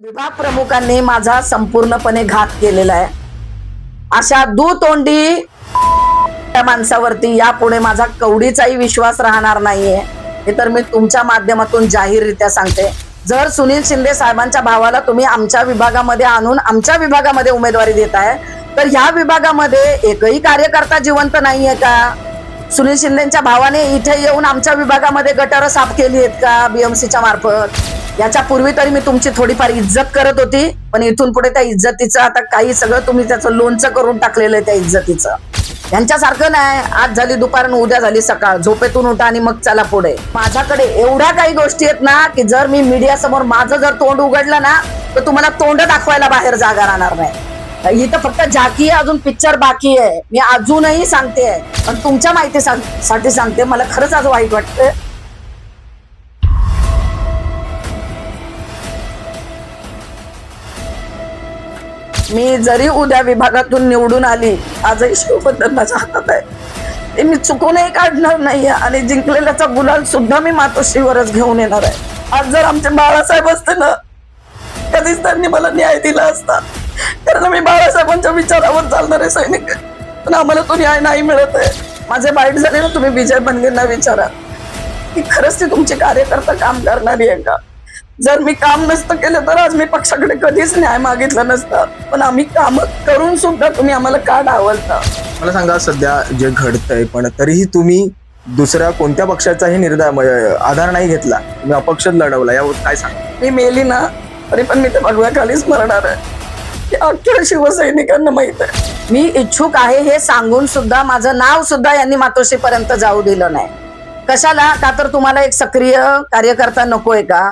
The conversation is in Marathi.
विभाग प्रमुखांनी माझा संपूर्णपणे घात केलेला आहे। अशा दुतोंडी त्या माणसावरती यापुढे माझा कवडीचाही विश्वास राहणार नाहीये, हे तर मी तुमच्या माध्यमातून जाहीररित्या सांगते। जर सुनील शिंदे साहेबांच्या भावाला तुम्ही आमच्या विभागामध्ये आणून आमच्या विभागामध्ये उमेदवारी देताय, तर ह्या विभागामध्ये एकही कार्यकर्ता जिवंत नाहीये का? सुनील शिंदेच्या भावाने इथे येऊन आमच्या विभागामध्ये गटारं साफ केली आहेत का बीएमसीच्या मार्फत? याच्या पूर्वी तरी मी तुमची थोडीफार इज्जत करत होती, पण इथून पुढे त्या इज्जतीचं आता काही सगळं तुम्ही त्याचं लोणचं करून टाकलेलं आहे त्या इज्जतीचं। यांच्यासारखं नाही, आज झाली दुपार आणि उद्या झाली सकाळ, झोपेतून उठा आणि मग चला पुढे। माझ्याकडे एवढ्या काही गोष्टी आहेत ना की जर मी मीडिया समोर माझं जर तोंड उघडलं ना तर तुम्हाला तोंड दाखवायला बाहेर जागा राहणार नाही। इथं फक्त झाकी आहे, अजून पिक्चर बाकी आहे। मी अजूनही सांगते, पण तुमच्या माहितीसाठी सांगते, मला खरंच आज वाईट वाटतंय। मी जरी उद्या विभागातून निवडून आली, आजही शिवबंधन माझ्या हातात आहे, ते मी चुकूनही काढणार नाही आणि जिंकलेल्याचा गुलाल सुद्धा मी मातोश्रीवरच घेऊन येणार आहे। आज जर आमचे बाळासाहेब असते ना, कधीच त्यांनी मला न्याय दिला असता, कारण मी बाळासाहेबांच्या विचारावर चालणारे सैनिक आहे, पण आम्हाला तो न्याय नाही मिळत आहे। माझे वाईट झाले ना, तुम्ही विजय बनगेंना विचारा की खरंच ती तुमची कार्यकर्ता काम करणारी आहे का? जर मी काम नसतं केलं तर आज मी पक्षाकडे कधीच न्याय मागितला नसता, पण आम्ही काम करून सुद्धा तुम्ही आम्हाला का डावलता? मला सांगा, सध्या जे घडतंय पण तरीही तुम्ही दुसऱ्या कोणत्या पक्षाचाही निर्णय आधार नाही घेतला, तुम्ही अपक्षच लढवला, यावर काय सांगा? मी मेली ना तरी पण मी त्या भगव्याखालीच मरणार आहे, हे अख्ख्या शिवसैनिकांना माहित आहे। मी इच्छुक आहे हे सांगून सुद्धा माझं नाव सुद्धा यांनी मातोश्रीपर्यंत जाऊ दिलं नाही। कशाला? का तर तुम्हाला एक सक्रिय कार्यकर्ता नकोय का?